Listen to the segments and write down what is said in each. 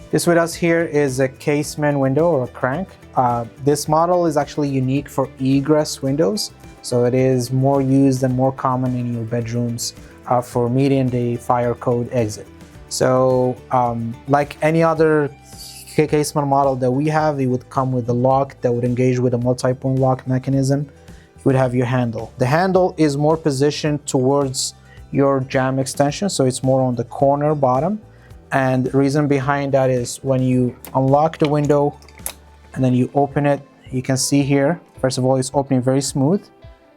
This with us here is a casement window or a crank. This model is actually unique for egress windows, so it is more used and more common in your bedrooms for meeting the fire code exit. So like any other casement model that we have, it would come with a lock that would engage with a multi-point lock mechanism. You would have your handle. The handle is more positioned towards your jamb extension, so it's more on the corner bottom. And the reason behind that is when you unlock the window and then you open it, you can see here, first of all, it's opening very smooth.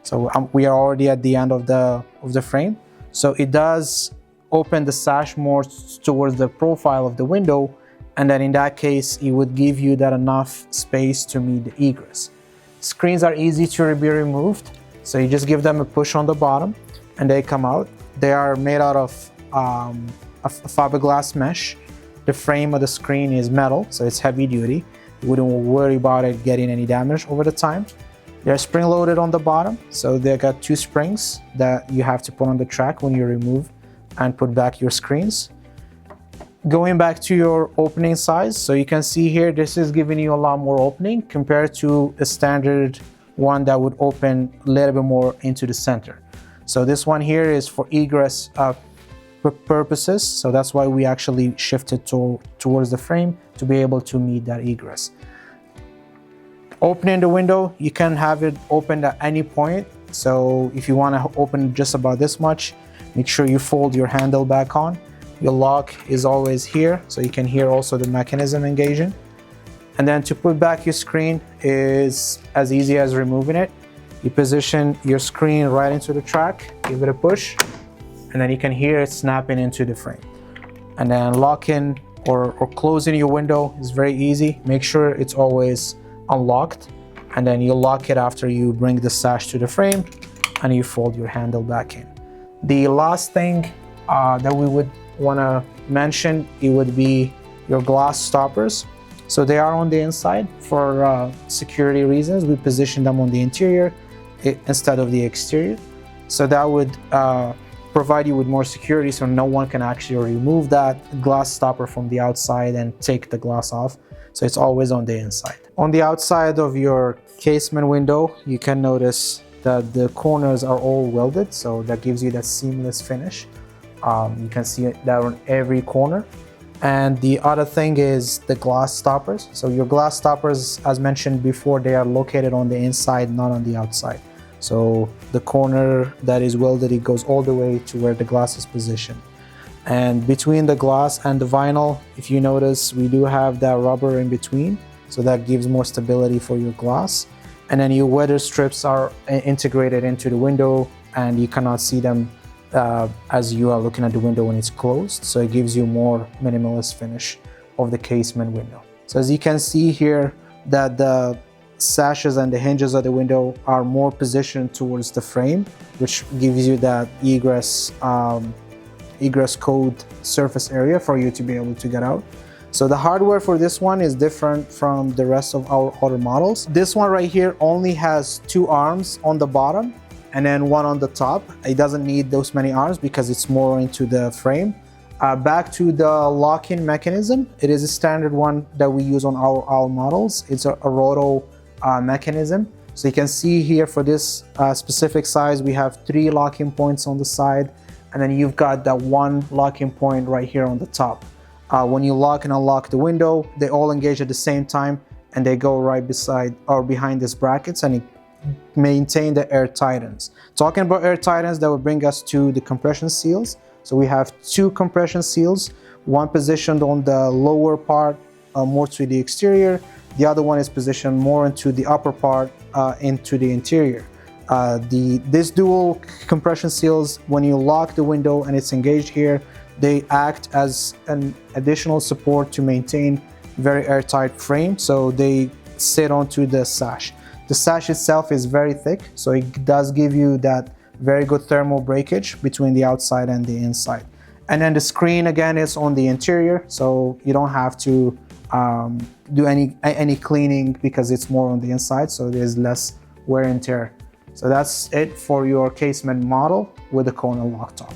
So we are already at the end of the frame. So it does open the sash more towards the profile of the window. And then in that case, it would give you that enough space to meet the egress. Screens are easy to be removed. So you just give them a push on the bottom and they come out. They are made out of a fiberglass mesh. The frame of the screen is metal, so it's heavy duty. You wouldn't worry about it getting any damage over the time. They're spring loaded on the bottom, so they got 2 springs that you have to put on the track when you remove and put back your screens. Going back to your opening size, so you can see here, this is giving you a lot more opening compared to a standard one that would open a little bit more into the center. So this one here is for egress purposes, so that's why we actually shifted towards the frame to be able to meet that egress. Opening the window, you can have it opened at any point. So if you want to open just about this much, make sure you fold your handle back on. Your lock is always here, so you can hear also the mechanism engaging. And then to put back your screen is as easy as removing it. You position your screen right into the track, give it a push, and then you can hear it snapping into the frame. And then locking or closing your window is very easy. Make sure it's always unlocked, and then you lock it after you bring the sash to the frame and you fold your handle back in. The last thing that we would want to mention, it would be your glass stoppers. So they are on the inside for security reasons. We position them on the interior instead of the exterior. So that would provide you with more security, so no one can actually remove that glass stopper from the outside and take the glass off. So it's always on the inside. On the outside of your casement window, you can notice that the corners are all welded, so that gives you that seamless finish. You can see that on every corner. And the other thing is the glass stoppers. So your glass stoppers, as mentioned before, they are located on the inside, not on the outside. So the corner that is welded, it goes all the way to where the glass is positioned. And between the glass and the vinyl, if you notice, we do have that rubber in between, so that gives more stability for your glass. And then your weather strips are integrated into the window, and you cannot see them as you are looking at the window when it's closed. So it gives you more minimalist finish of the casement window. So as you can see here, that the sashes and the hinges of the window are more positioned towards the frame, which gives you that egress code surface area for you to be able to get out. So the hardware for this one is different from the rest of our other models. This one right here only has 2 arms on the bottom and then 1 on the top. It doesn't need those many arms because it's more into the frame. Back to the lock-in mechanism, it is a standard one that we use on our models. It's a roto mechanism. So you can see here for this specific size, we have 3 locking points on the side, and then you've got that 1 locking point right here on the top. When you lock and unlock the window, they all engage at the same time, and they go right beside or behind these brackets, and it maintain the air tightness. Talking about air tightness, that would bring us to the compression seals. So we have 2 compression seals, one positioned on the lower part, more to the exterior. The other one is positioned more into the upper part, into the interior. This dual compression seals, when you lock the window and it's engaged here, they act as an additional support to maintain very airtight frame. So they sit onto the sash. The sash itself is very thick, so it does give you that very good thermal breakage between the outside and the inside. And then the screen again is on the interior, so you don't have to do any cleaning because it's more on the inside, so there's less wear and tear. So that's it for your casement model with the corner lock top.